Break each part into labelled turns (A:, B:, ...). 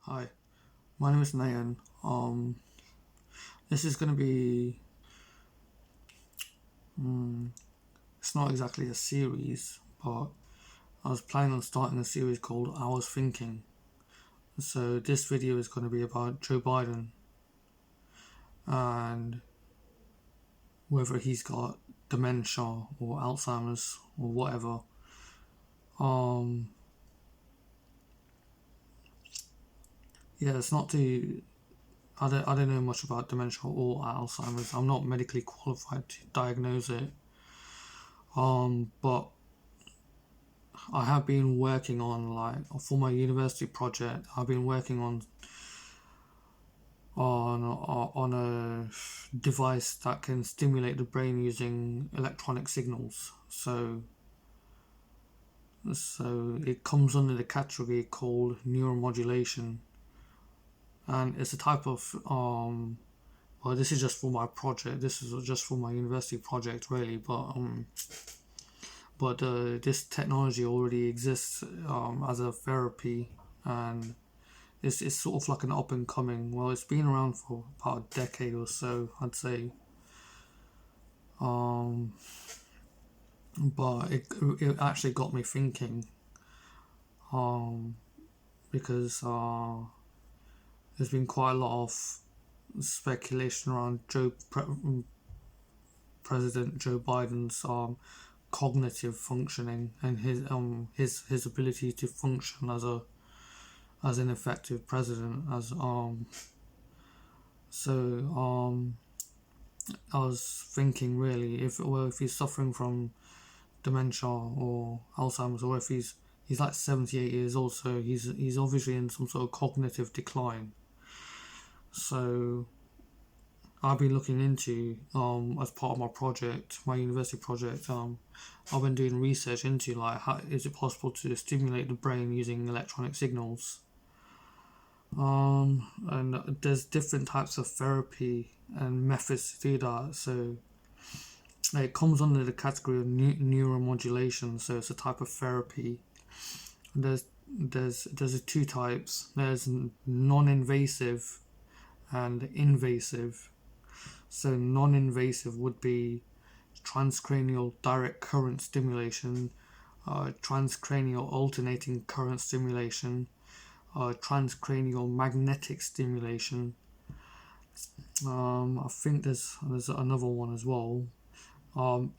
A: Hi, my name is Nayan. This is going to be, it's not exactly a series, but I was planning on starting a series called I Was Thinking. So this video is going to be about Joe Biden and whether he's got dementia or Alzheimer's or whatever. Um, yeah, it's not too. I don't know much about dementia or Alzheimer's. I'm not medically qualified to diagnose it. But I have been working on for my university project. I've been working on a device that can stimulate the brain using electronic signals. So it comes under the category called neuromodulation, and it's a type of well, this is just for my project. This is just for my university project, really. But this technology already exists as a therapy, and it's sort of like an up and coming. Well, it's been around for about a decade or so, I'd say. Um, but it actually got me thinking. Um, because there's been quite a lot of speculation around President Joe Biden's cognitive functioning and his ability to function as an effective president as so I was thinking really if he's suffering from dementia or Alzheimer's, or if he's like 78 years old, so he's obviously in some sort of cognitive decline. So I've been looking into as part of my project, my university project. I've been doing research into like how is it possible to stimulate the brain using electronic signals. And there's different types of therapy and methods to do that. So it comes under the category of neuromodulation. So it's a type of therapy. There's two types. There's non-invasive and invasive. So non-invasive would be transcranial direct current stimulation, transcranial alternating current stimulation, transcranial magnetic stimulation. I think there's another one as well.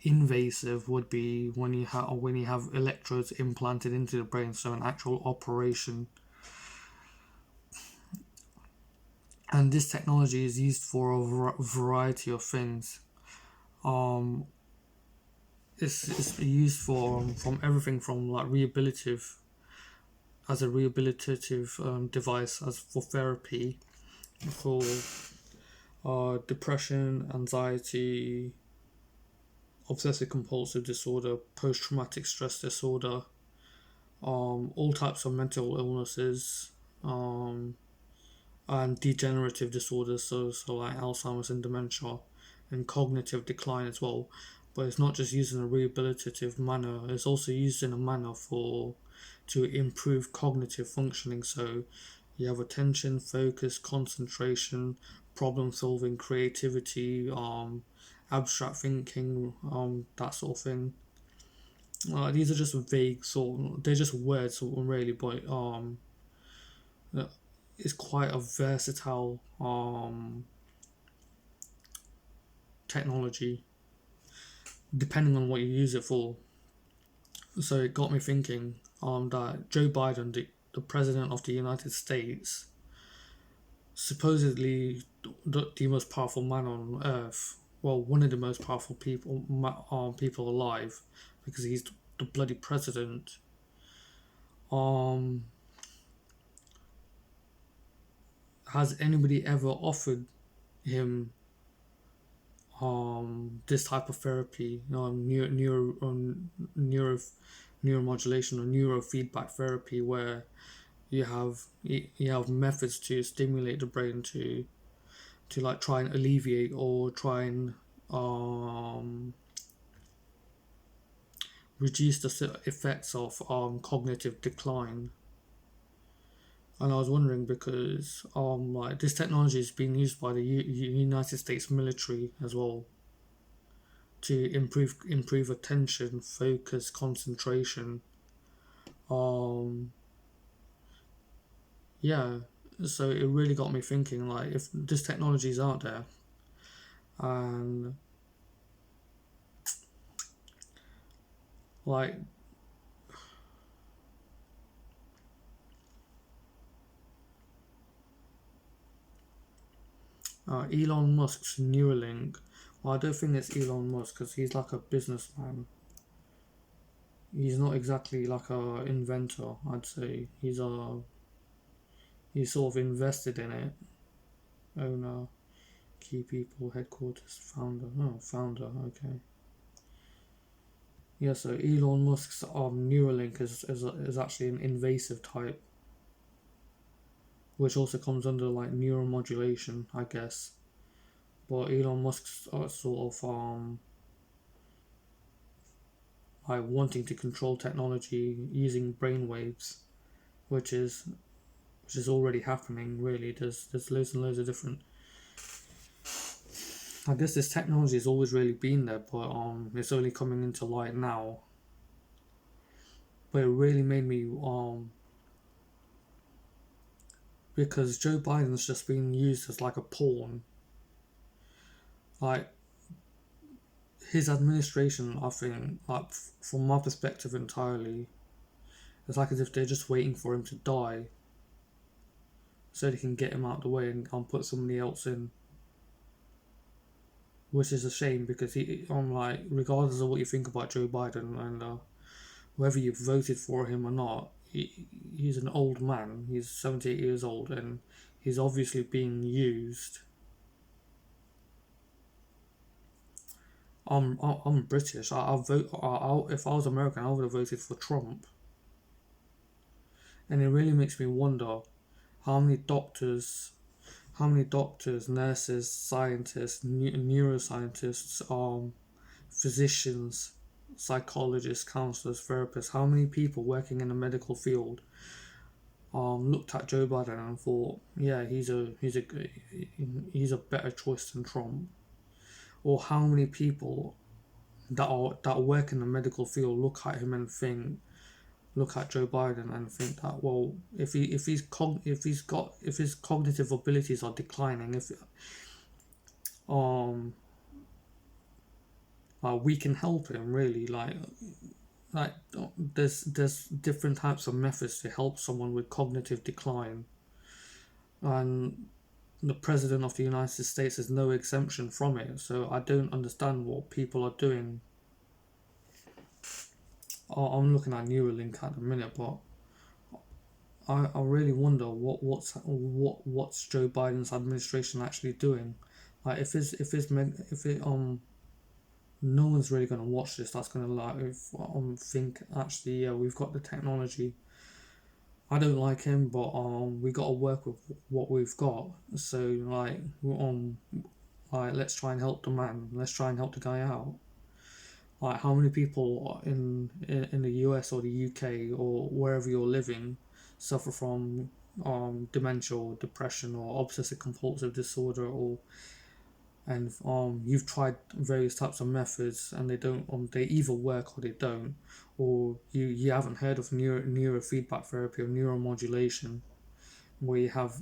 A: Invasive would be when you have electrodes implanted into the brain, so an actual operation. And this technology is used for a variety of things. Um, it's used for from everything from like rehabilitative as a rehabilitative device as for therapy for depression, anxiety, obsessive compulsive disorder, post traumatic stress disorder, all types of mental illnesses, um, and degenerative disorders, so like Alzheimer's and dementia, and cognitive decline as well. But it's not just used in a rehabilitative manner; it's also used in a manner for to improve cognitive functioning. So you have attention, focus, concentration, problem solving, creativity, abstract thinking, that sort of thing. These are just vague they're just words really, but it's quite a versatile technology depending on what you use it for. So it got me thinking that Joe Biden, the president of the United States, supposedly the most powerful man on earth, well, one of the most powerful people alive, because he's the bloody president. Um, has anybody ever offered him this type of therapy, neuro neuromodulation or neurofeedback therapy, where you have methods to stimulate the brain to like try and alleviate or try and reduce the effects of cognitive decline. And I was wondering because like this technology is being used by the United States military as well to improve attention, focus, concentration. Um, yeah, so it really got me thinking. Like, if this technology is out there, and like Elon Musk's Neuralink. Well, I don't think it's Elon Musk because he's like a businessman. He's not exactly like a inventor. I'd say he's sort of invested in it. Owner, key people, headquarters, founder. Oh, founder. Okay. Yeah. So Elon Musk's Neuralink is actually an invasive type, which also comes under like neuromodulation, I guess. But Elon Musk's sort of like wanting to control technology using brainwaves, which is which is already happening. Really, there's loads and loads of different. I guess this technology has always really been there, but it's only coming into light now. But it really made me because Joe Biden's just been used as like a pawn. Like his administration, I think, like from my perspective entirely, it's like as if they're just waiting for him to die so they can get him out of the way and put somebody else in. Which is a shame because I'm like, regardless of what you think about Joe Biden and whether you've voted for him or not, he's an old man. He's 78 years old and he's obviously being used. I'm British. I'll vote. If I was American, I would have voted for Trump. And it really makes me wonder how many doctors, nurses, scientists, neuroscientists, physicians, psychologists, counselors, therapists, how many people working in the medical field looked at Joe Biden and thought, yeah, he's a better choice than Trump, or how many people that work in the medical field look at him and think, look at Joe Biden and think that, well, if his cognitive abilities are declining, if um we can help him really, like there's different types of methods to help someone with cognitive decline, and the president of the United States is no exemption from it. So I don't understand what people are doing. I'm looking at Neuralink at the minute, but I really wonder what's Joe Biden's administration actually doing. Like if it no one's really gonna watch this. That's gonna like if think actually, yeah, we've got the technology. I don't like him, but we got to work with what we've got. So like let's try and help the man. Let's try and help the guy out. Like how many people in the US or the UK or wherever you're living suffer from dementia or depression or obsessive compulsive disorder, or and you've tried various types of methods and they either work or they don't, or you haven't heard of neurofeedback therapy or neuromodulation, where you have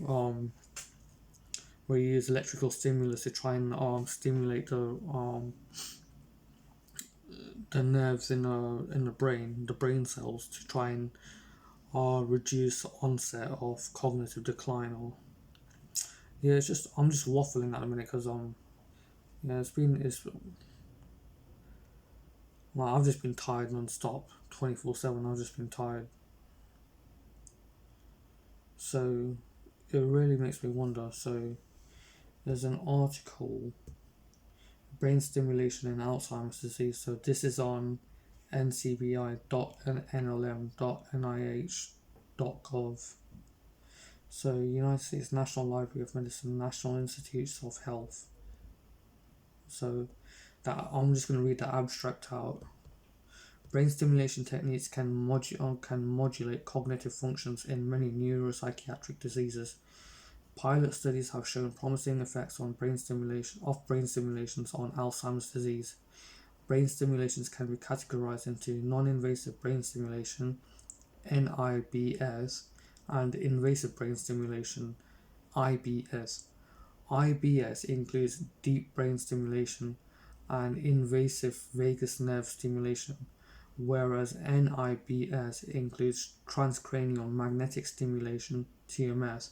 A: where you use electrical stimulus to try and stimulate the nerves in the brain cells to try and reduce onset of cognitive decline. Or yeah, it's just I'm just waffling at a minute because yeah, it's well, I've just been tired non-stop 24/7. I've just been tired, so it really makes me wonder. So there's an article, brain stimulation in Alzheimer's disease. So this is on ncbi.nlm.nih.gov. So United States National Library of Medicine, National Institutes of Health. So that I'm just going to read the abstract out. Brain stimulation techniques can modulate cognitive functions in many neuropsychiatric diseases. Pilot studies have shown promising effects on brain stimulations on Alzheimer's disease. Brain stimulations can be categorized into non-invasive brain stimulation, NIBS, and invasive brain stimulation, IBS. IBS includes deep brain stimulation and invasive vagus nerve stimulation, whereas NIBS includes transcranial magnetic stimulation, TMS,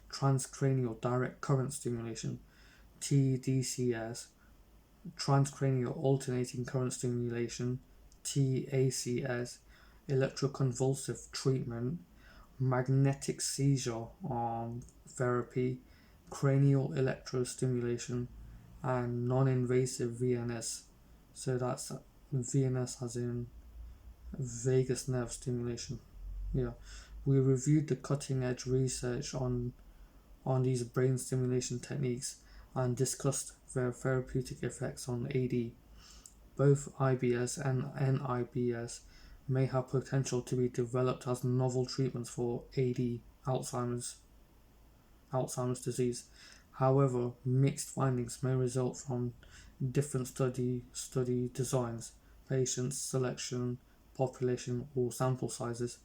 A: transcranial direct current stimulation, TDCS, transcranial alternating current stimulation, TACS, electroconvulsive treatment, magnetic seizure therapy, cranial electrostimulation, and non-invasive VNS. So that's VNS as in vagus nerve stimulation. Yeah, we reviewed the cutting-edge research on these brain stimulation techniques and discussed their therapeutic effects on AD. Both IBS and NIBS may have potential to be developed as novel treatments for AD, Alzheimer's disease. However, mixed findings may result from different study designs, patient selection, population, or sample sizes.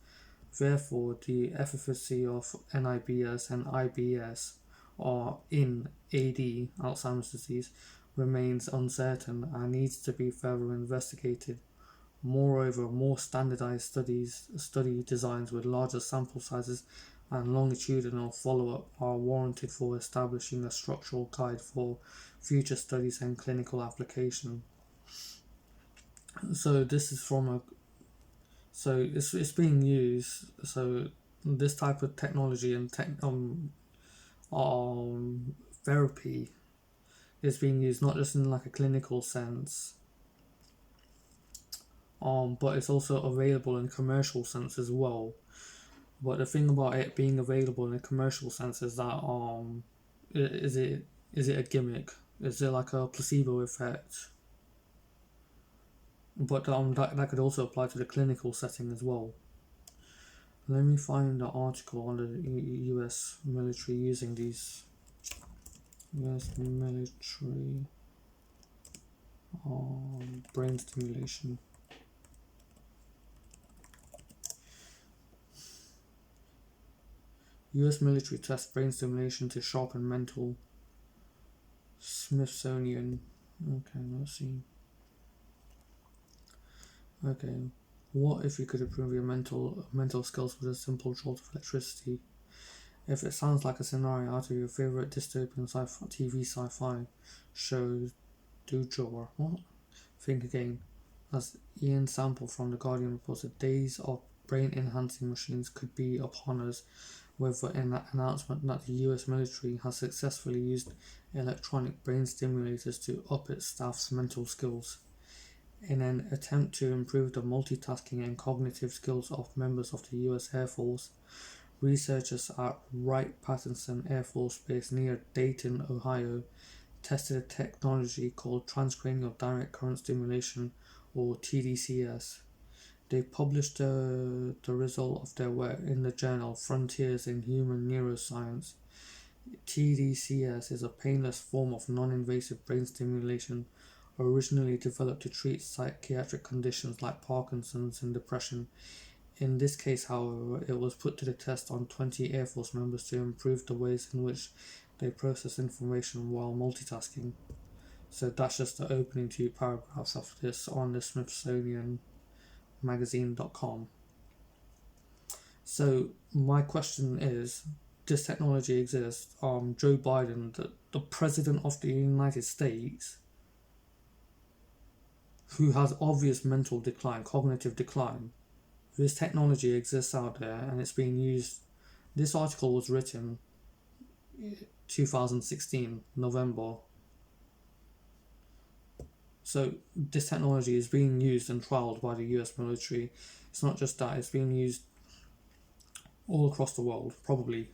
A: Therefore, the efficacy of NIBS and IBS or in AD, Alzheimer's disease, remains uncertain and needs to be further investigated. Moreover, more standardized study designs with larger sample sizes and longitudinal follow-up are warranted for establishing a structural guide for future studies and clinical application. So this is from a so it's being used. So this type of technology and therapy is being used not just in like a clinical sense, but it's also available in commercial sense as well. But the thing about it being available in a commercial sense is that is it a gimmick? Is it like a placebo effect? But that could also apply to the clinical setting as well. Let me find the article on the U.S. military using these. U.S. military brain stimulation. U.S. military tests brain stimulation to sharpen mental. Smithsonian. Okay, let's see. Okay, what if you could improve your mental skills with a simple jolt of electricity? If it sounds like a scenario out of your favorite dystopian TV sci-fi show, do jaw. What? Think again. As Ian Sample from The Guardian reports, the days of brain-enhancing machines could be upon us, with an announcement that the US military has successfully used electronic brain stimulators to up its staff's mental skills. In an attempt to improve the multitasking and cognitive skills of members of the US Air Force, researchers at Wright-Patterson Air Force Base near Dayton, Ohio, tested a technology called transcranial direct current stimulation, or TDCS. They published the result of their work in the journal Frontiers in Human Neuroscience. TDCS is a painless form of non-invasive brain stimulation originally developed to treat psychiatric conditions like Parkinson's and depression. In this case, however, it was put to the test on 20 Air Force members to improve the ways in which they process information while multitasking. So that's just the opening 2 paragraphs of this on the Smithsonian magazine.com. So my question is, this technology exists. Joe Biden, the president of the United States, who has obvious mental decline, cognitive decline, this technology exists out there and it's being used. This article was written 2016 November. So this technology is being used and trialed by the US military. It's not just that, it's being used all across the world, probably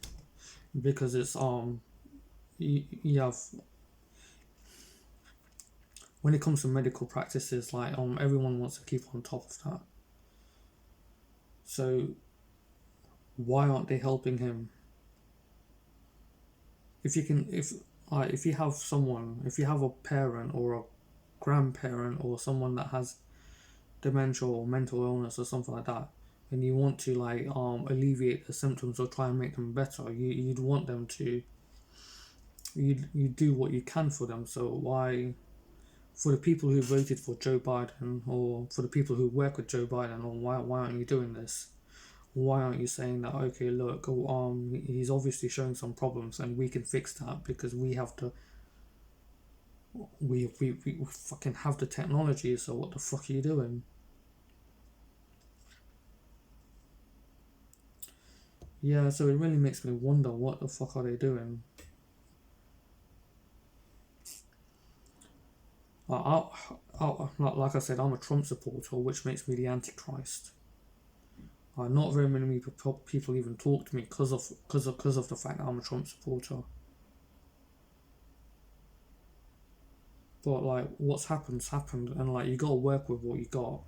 A: because it's you have when it comes to medical practices, like everyone wants to keep on top of that. So why aren't they helping him? If you can, if you have someone, if you have a parent or a grandparent or someone that has dementia or mental illness or something like that, and you want to like alleviate the symptoms or try and make them better, you'd want them to, you do what you can for them. So why, for the people who voted for Joe Biden, or for the people who work with Joe Biden, or why aren't you doing this? Why aren't you saying that, okay, look, he's obviously showing some problems and we can fix that because we have to, we fucking have the technology, so what the fuck are you doing? Yeah, so it really makes me wonder what the fuck are they doing? Like I said, I'm a Trump supporter, which makes me the Antichrist. Not very many people even talk to me because of the fact that I'm a Trump supporter. But like, what's happened, and like, you gotta work with what you got.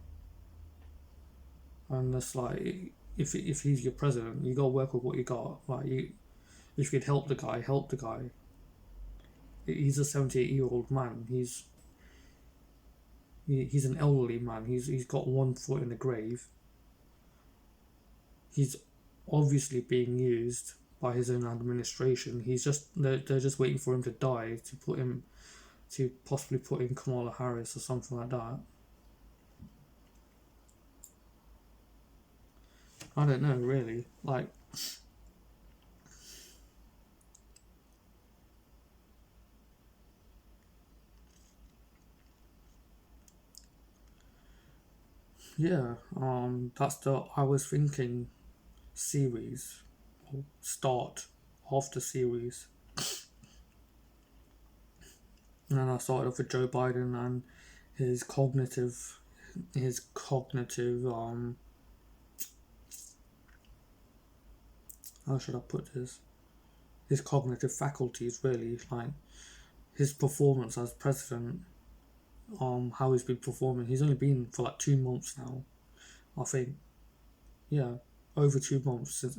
A: And it's like, if he's your president, you gotta work with what you got. Like, if you could help the guy, help the guy. He's a 78-year-old man. He's an elderly man. He's got one foot in the grave. He's obviously being used by his own administration. They're just waiting for him to die to possibly put in Kamala Harris or something like that. I don't know, really. Like, yeah, that's the I Was Thinking series, or start of the series. And then I started off with Joe Biden and his cognitive, his cognitive, how should I put this? His cognitive faculties, really, like his performance as president, how he's been performing. He's only been for like 2 months now, I think. Yeah, over 2 months since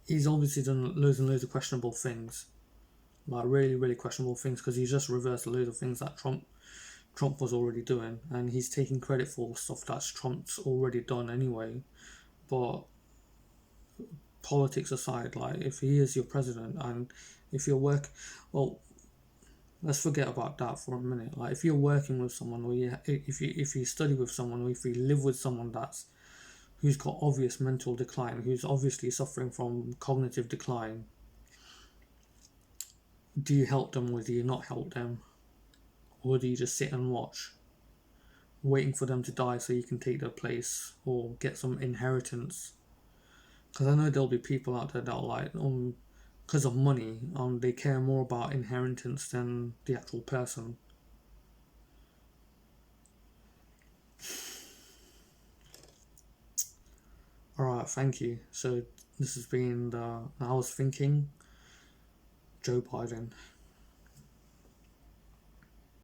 A: he's obviously done loads and loads of questionable things, like really, really questionable things, because he's just reversed a load of things that Trump was already doing, and he's taking credit for stuff that Trump's already done anyway. But politics aside, like, if he is your president, and if you're well, let's forget about that for a minute. Like, if you're working with someone, or if you study with someone, or if you live with someone who's got obvious mental decline, who's obviously suffering from cognitive decline, do you help them or do you not help them? Or do you just sit and watch, waiting for them to die so you can take their place or get some inheritance? Because I know there'll be people out there that are like, because of money, they care more about inheritance than the actual person. Alright, thank you. So this has been I Was Thinking, Joe Biden.